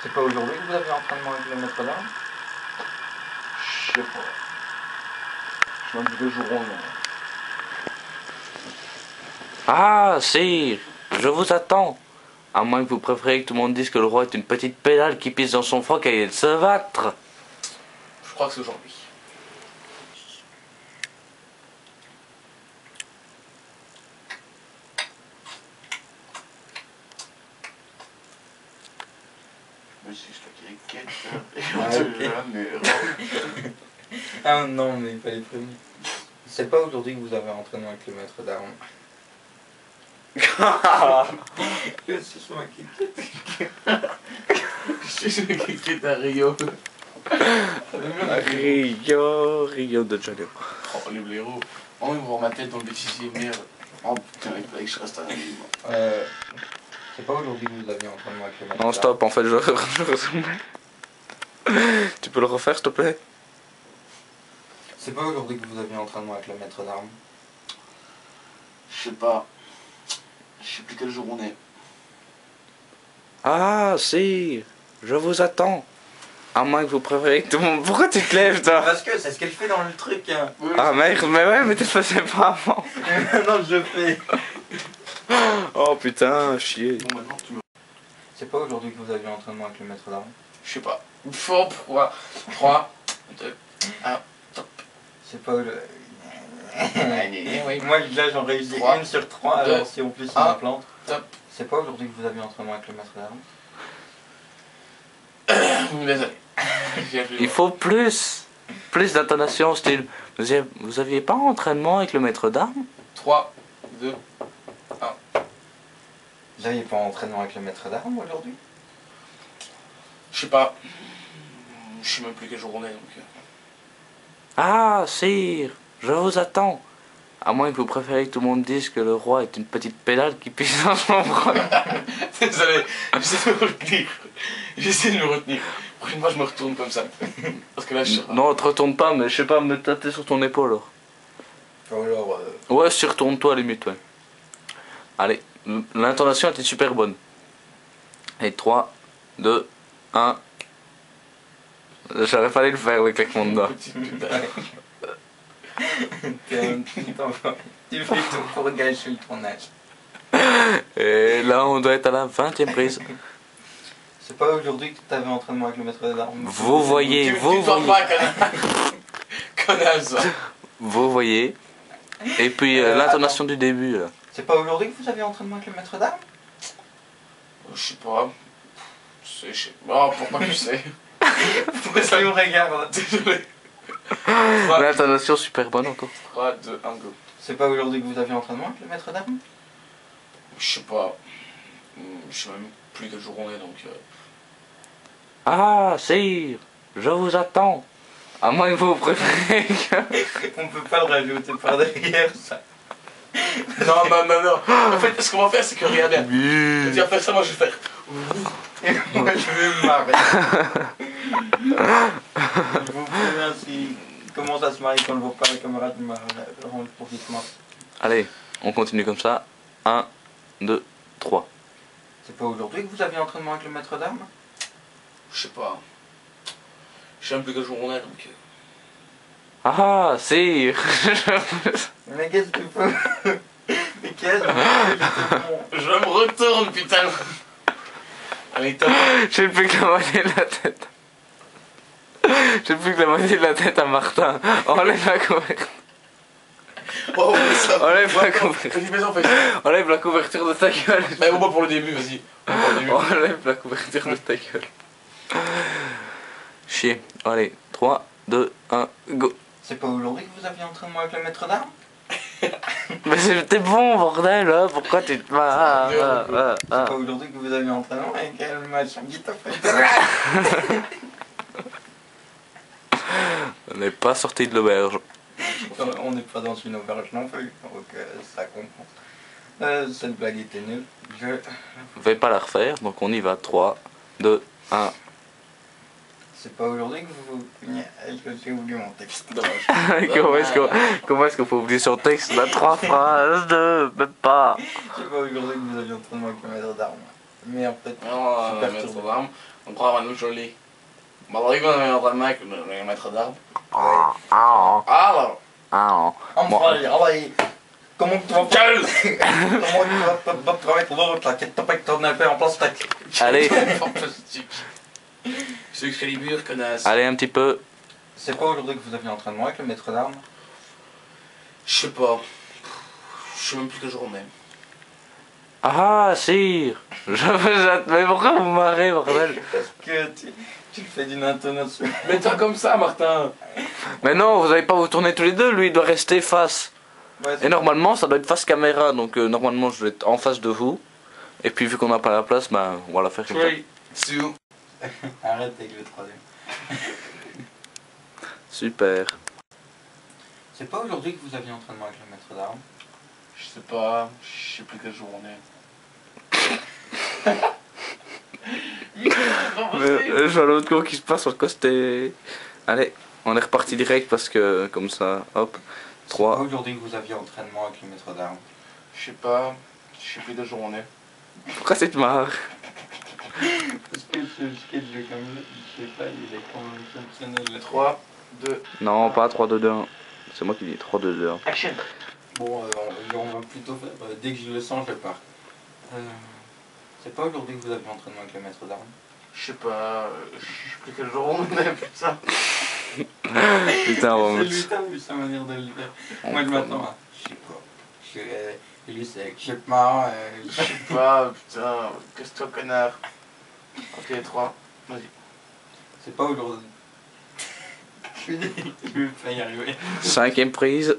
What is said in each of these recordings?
C'est pas aujourd'hui que vous avez entraînement avec le maître d'armes? Je sais pas. Je m'en dis deux jours en Ah, sire, je vous attends. À moins que vous préfériez que tout le monde dise que le roi est une petite pédale qui pisse dans son froc et il se battre. Je crois que c'est aujourd'hui. Mais si je te cricket, Ah non, mais il fallait prévenir. C'est pas aujourd'hui que vous avez entraînement avec le maître d'armes. Je suis moi qui Je suis le cricket à Rio. Rio de Janeiro. Oh, les blaireaux. Oh, ils vont voir ma tête dans le bêtisier, merde. Oh putain, il fallait que je reste à la vie. C'est pas aujourd'hui que vous aviez entraînement avec le maître Non, d'armes. stop, en fait, je rezoome. Tu peux le refaire, s'il te plaît? C'est pas aujourd'hui que vous aviez entraînement avec le maître d'armes. Je sais pas. Je sais plus quel jour on est. Ah, sire, je vous attends. À moins que vous préfériez que tout le monde... Pourquoi tu te lèves, toi? Parce que c'est ce qu'elle fait dans le truc. Hein. Oui, Ah merde, mais ouais, mais tu le faisais pas avant. Non, je fais. Oh putain, chier. Bon, maintenant, tu me... C'est pas aujourd'hui que vous aviez entraînement avec le maître d'armes. Je sais pas. Fort, pourquoi 3, 2, 1, top. C'est pas le... Oui. Moi là j'en réussis 3, 1 sur 3, deux, alors si en plus il un, me plante. top. C'est pas aujourd'hui que vous aviez entraînement avec le maître d'armes. Désolé. Il faut plus. Plus d'intonation, style. Vous aviez pas entraînement avec le maître d'armes? 3, 2, Vous aviez pas entraînement avec le maître d'armes aujourd'hui? je sais pas. Je sais même plus quel jour on est donc. Ah, sire, je vous attends. À moins que vous préfériez que tout le monde dise que le roi est une petite pédale qui pisse dans son froc. Désolé, j'essaie de me retenir. J'essaie de me retenir. Prochaine fois je me retourne comme ça. Parce que là je sais pas. Non, te retourne pas, mais je sais pas, me tâter sur ton épaule. Alors. Alors, Ouais, si retourne-toi, limite, ouais. Allez, l'intonation était super bonne. Et 3, 2, 1. J'aurais fallu le faire, le claquement de doigts. Petite putain. t'es un petit enfant. Tu fais tout pour gâcher le tournage. Et là, on doit être à la 20e prise. C'est pas aujourd'hui que t'avais entraînement avec le maître d'armes. Vous voyez, Tu vous te sens voyez. pas, connasse. Vous voyez. Et puis l'intonation du début, là. C'est pas aujourd'hui que vous aviez entraînement avec le maître d'armes? Je sais pas. Je sais pas. Oh, pourquoi tu sais? Pourquoi ça me regarde? Désolé. L'intonation super bonne encore. 3, 2, 1, go. C'est pas aujourd'hui que vous aviez entraînement avec le maître d'armes? Je sais pas. Je sais même plus quel jour on est donc. Ah, sire, je vous attends. À moins que vous préfériez que... On peut pas le rajouter par derrière ça. Non, non, non, non. En fait, ce qu'on va faire, c'est que regarde bien. Tu vas faire ça, moi je vais faire. Et moi je vais me marrer. Je vous préviens s'il commence à se marier quand on ne voit pas la caméra de ma rendre profitement. Allez, on continue comme ça. 1, 2, 3. C'est pas aujourd'hui que vous aviez entraînement avec le maître d'armes? Je sais pas. Je sais même plus quel jour on est donc. Ah, sire. Mais qu'est-ce que tu peux? Mais qu'est-ce que Je me retourne, putain. Allez, top. J'ai plus que la moitié de la tête. J'ai plus que la moitié de la tête à Martin. Enlève la couverture. Oh, mais ça. Enlève la couverture. Vas-y, mais en fait. Enlève la couverture de ta gueule. Mais au moins pour le début, vas-y. Au moins pour le début. Enlève la couverture de ta gueule. Chier. Allez, 3, 2, 1, go. C'est pas aujourd'hui que vous aviez entraînement avec le maître d'armes? Mais c'était bon, bordel, hein. Pourquoi tu te marres? C'est pas aujourd'hui que vous aviez entraînement avec le machin qui t'a fait. On n'est pas sorti de l'auberge. On n'est pas dans une auberge non plus, donc ça comprend. Cette blague était nulle. Je vais pas la refaire, donc on y va. 3, 2, 1. C'est pas aujourd'hui que vous... J'ai oublié mon texte. Dommage. Comment est-ce qu'on peut oublier son texte? On a 3 phrases, 2, même pas. C'est pas aujourd'hui que vous aviez entraînement avec le maître d'armes. Mais en fait, Non, super maître turbulent. d'armes, on prend Manu Jolie. Malgré qu'on avait un entraînement avec le maître d'armes. Ah, ah, Alors, ah. Enfin, allez, comment tu vas Gueule. comment tu vas pas travailler l'autre là, qui te paye ton épée en plastique. Allez, En plastique. C'est Excalibur, connasse. allez un petit peu. C'est quoi aujourd'hui que vous aviez entraînement avec le maître d'armes? Je sais pas. Je sais même plus quelle journée. Ah, sire. Mais pourquoi vous marrez, bordel? Parce que tu le fais d'une intonation. Mets-toi comme ça, Martin. Mais non, vous allez pas vous tourner tous les deux, lui il doit rester face. Ouais, Et normalement, ça doit être face caméra, donc normalement je vais être en face de vous. Et puis vu qu'on n'a pas la place, bah on va la faire comme ça. 3, 2. Arrête avec le troisième. Super. C'est pas aujourd'hui que vous aviez entraînement avec le maître d'armes? Je sais pas. Je sais plus quelle journée. Je vois l'autre cours qui se passe, sur quoi c'était. Allez, on est reparti direct parce que comme ça, hop. C'est pas 3. aujourd'hui que vous aviez entraînement avec le maître d'armes? Je sais pas. Je sais plus quelle journée. Pourquoi cette marre? Parce que ce sketch de comme je sais pas, il est quand même exceptionnel. 3, 2, Non, pas 3, 2, 2, 1. C'est moi qui dis 3, 2, 2, 1. action. Bon, on va plutôt faire. Dès que je le sens, je pars. C'est pas aujourd'hui que vous aviez entraînement avec le maître d'armes? Je sais pas. Je sais plus quelle journée, putain. Putain, on va C'est lui, t'as vu sa manière de le dire. Moi, je m'attends à. Je sais pas. Lui, c'est je sais pas. Je sais pas, putain. Casse-toi, connard. Ok, 3. Vas-y. C'est pas aujourd'hui. Je vais pas y arriver. 5ème prise.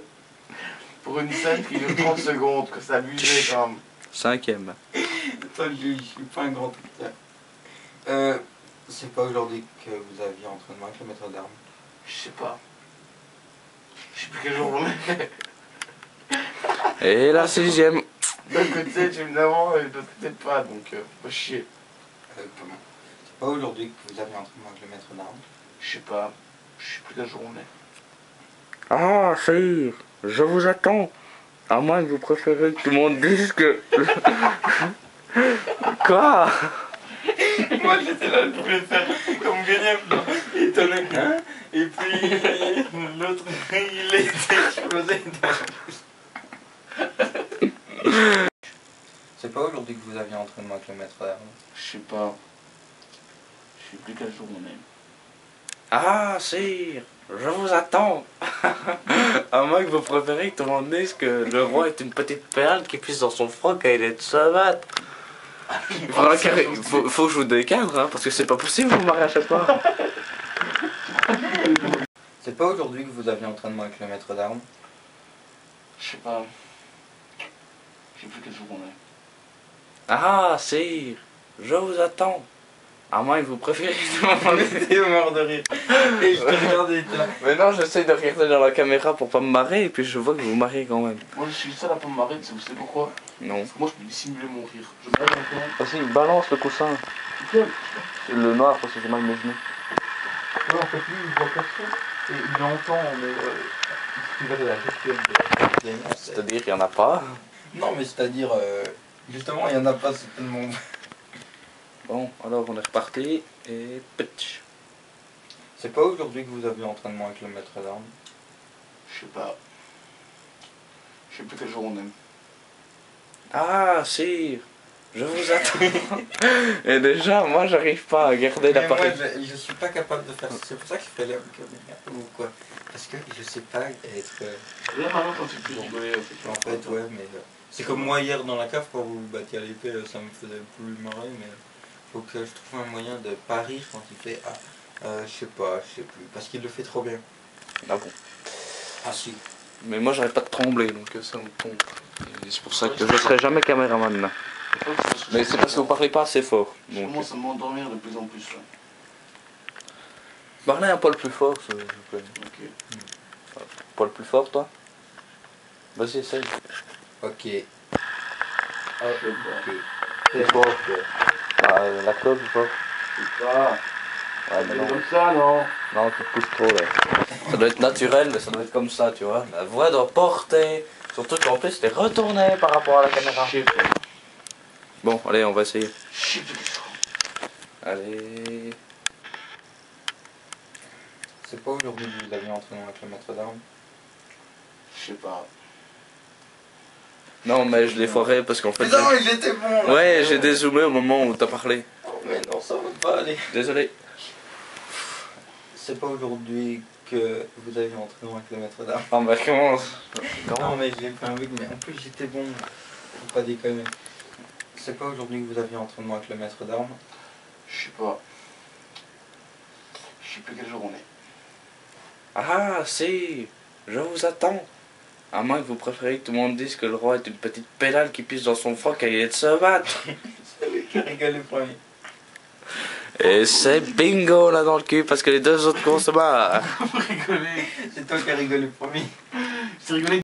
Pour une scène qui dure 30 secondes, que ça abusé quand même. 5ème. Attends, je suis pas un grand acteur. C'est pas aujourd'hui que vous aviez entraînement avec le maître d'armes? Je sais pas. Je sais plus quelle journée. Et la 6ème. D'un côté, tu me demandes, et de l'autre côté, pas, donc faut chier. Comment? C'est pas aujourd'hui que vous aviez entraînement avec le maître d'armes? Je sais pas. Je sais plus quelle journée. Ah, sire, je vous attends. À moins que vous préférez que tout le monde dise que. Quoi? Moi j'étais là, je voulais faire comme gagner. Il tenait, hein? Et puis l'autre, il était explosé. C'est pas aujourd'hui que vous aviez entraînement avec le maître d'armes? Je sais pas. Je sais plus quelle journée. Ah, sire, je vous attends. À moins que vous préférez que tout le monde dise que le roi est une petite perle qui pisse dans son froc et il est de se battre. Faut que je vous décadre, hein, parce que c'est pas possible vous marrer à chaque fois. C'est pas aujourd'hui que vous aviez entraînement avec le maître d'armes? Je sais pas. Je sais plus quelle journée. Ah, sire, je vous attends. À moins que vous préférez que tout le monde dise. J'étais mort de rire. Et je te regardais, il était là. Mais non, j'essaye de regarder dans la caméra pour pas me marrer et puis je vois que vous vous marrez quand même. Moi, je suis le seul à pas me marrer, vous savez pourquoi? Non. Parce que moi, je peux dissimuler mon rire. Je me regarde encore. Vas-y, balance le coussin. Le noir parce que j'ai mal mes genoux. Ouais, en fait, lui, il voit personne. Et il entend, mais. Il va de la gestuelle. C'est-à-dire qu'il y en a pas. Non, mais c'est-à-dire. Justement, il y en a pas, c'est tellement. Bon, alors on est reparti et pitch. C'est pas aujourd'hui que vous avez entraînement avec le maître d'armes? Je sais pas. Je sais plus quelle journée. Ah, sire, je vous attends. Et déjà, moi j'arrive pas à garder Mais moi, l'appareil. je suis pas capable de faire ça. C'est pour ça que je fais la caméra ou quoi. Parce que je sais pas être. Là, maintenant, quand tu peux rigoler, En fait, ouais, mais. C'est comme moi hier dans la cave quand vous vous battiez à l'épée, ça me faisait plus marrer, mais. Faut que je trouve un moyen de pas rire quand il fait. Je sais pas, je sais plus. Parce qu'il le fait trop bien. Ah bon. Ah si. Mais moi j'arrête pas de trembler donc ça me pompe. Et c'est pour ça que je serai jamais caméraman là. Mais c'est parce que vous parlez pas assez fort. Je Donc, commence à m'endormir de plus en plus là. parlez un poil plus fort, s'il vous plaît. Ok. Un poil plus fort, toi. Vas-y, essaye. Ok. Ok. C'est fort. Ah, la clope, c'est fort. C'est pas. Ouais, mais non. Comme ça, non. Non, tu te pousses trop là. Ça doit être naturel, mais ça doit être comme ça, tu vois. La voix doit porter. Surtout qu'en plus, t'es retourné par rapport à la caméra. Je sais pas. Bon, allez, on va essayer. Je sais plus quel jour. Allez. C'est pas aujourd'hui que vous aviez entraînement avec le maître d'armes? Je sais pas. Non, mais je l'ai foiré parce qu'en fait. Mais non, il était bon là. Ouais, j'ai dézoomé au moment où t'as parlé. Mais non, ça va pas aller. Désolé. C'est pas aujourd'hui que vous aviez entraînement avec le maître d'armes? Oh, bah comment? Non, mais j'ai fait un bug, mais en plus j'étais bon. Faut pas déconner. C'est pas aujourd'hui que vous aviez entraînement avec le maître d'armes? Je sais pas. Je sais plus quel jour on est. Ah, si. Je vous attends. À moins que vous préfériez que tout le monde dise que le roi est une petite pédale qui pisse dans son froc et il est de se battre. C'est lui qui a rigolé le premier. Et c'est bingo là dans le cul parce que les deux autres cons se barrent. Vous rigolez. C'est toi qui as rigolé le premier. J'ai rigolé.